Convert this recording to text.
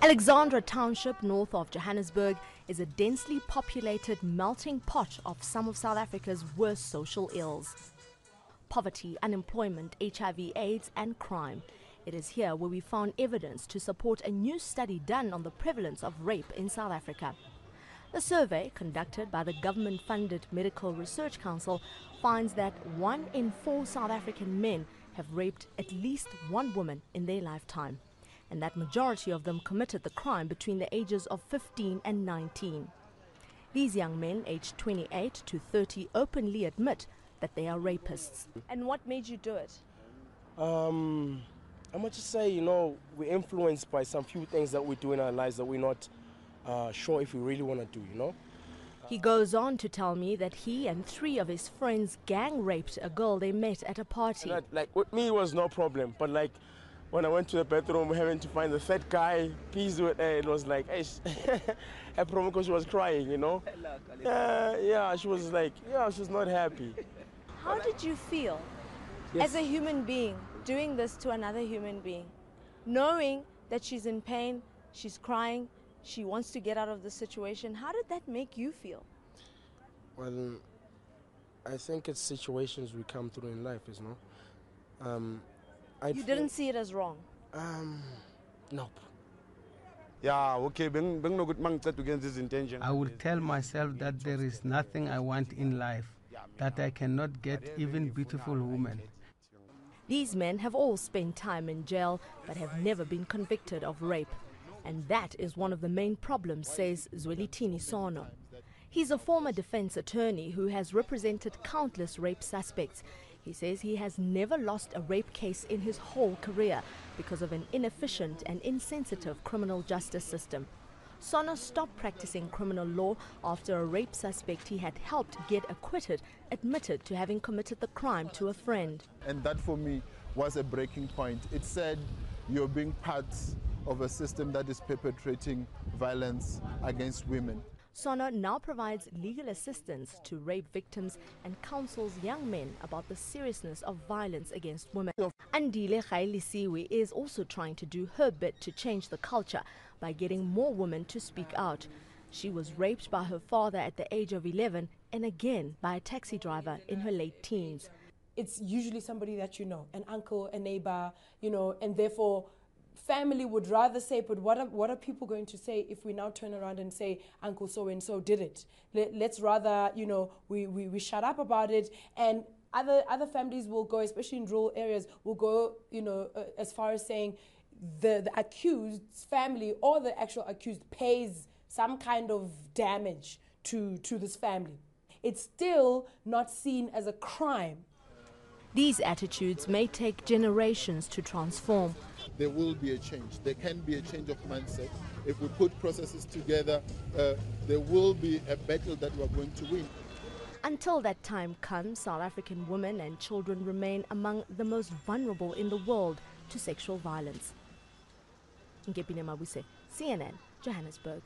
Alexandra Township, north of Johannesburg, is a densely populated melting pot of some of South Africa's worst social ills. Poverty, unemployment, HIV/AIDS and crime. It is here where we found evidence to support a new study done on the prevalence of rape in South Africa. The survey, conducted by the government-funded Medical Research Council, finds that 1 in 4 South African men have raped at least one woman in their lifetime, and that majority of them committed the crime between the ages of 15 and 19. These young men, aged 28 to 30, openly admit that they are rapists. And what made you do it? I'm going to just say, we're influenced by some few things that we do in our lives that we're not sure if we really want to do, He goes on to tell me that he and 3 of his friends gang raped a girl they met at a party. Like with me, it was no problem, but like when I went to the bathroom having to find the third guy, peace with her, it was like, hey, a problem because she was crying, Yeah, she was like, she was not happy. How did you feel as a human being doing this to another human being, knowing that she's in pain, she's crying, she wants to get out of the situation? How did that make you feel? Well, I think it's situations we come through in life, You didn't see it as wrong? Nope. Yeah, okay. I would tell myself that there is nothing I want in life that I cannot get, even beautiful women. These men have all spent time in jail but have never been convicted of rape. And that is one of the main problems, says Zwelithini Sono. He's a former defense attorney who has represented countless rape suspects. He says he has never lost a rape case in his whole career because of an inefficient and insensitive criminal justice system. Sono stopped practicing criminal law after a rape suspect he had helped get acquitted admitted to having committed the crime to a friend. And that for me was a breaking point. It said you're being part of a system that is perpetrating violence against women. Sono now provides legal assistance to rape victims and counsels young men about the seriousness of violence against women. Andile Gailisiwe is also trying to do her bit to change the culture by getting more women to speak out. She was raped by her father at the age of 11 and again by a taxi driver in her late teens. It's usually somebody that an uncle, a neighbor, and therefore family would rather say, but what are people going to say if we now turn around and say uncle so-and-so did it? Let's rather, we shut up about it, and other families will go, especially in rural areas, will go, as far as saying the accused's family or the actual accused pays some kind of damage to this family. It's still not seen as a crime. These attitudes may take generations to transform. There will be a change. There can be a change of mindset. If we put processes together, there will be a battle that we are going to win. Until that time comes, South African women and children remain among the most vulnerable in the world to sexual violence. Ngepine Mabuse, CNN, Johannesburg.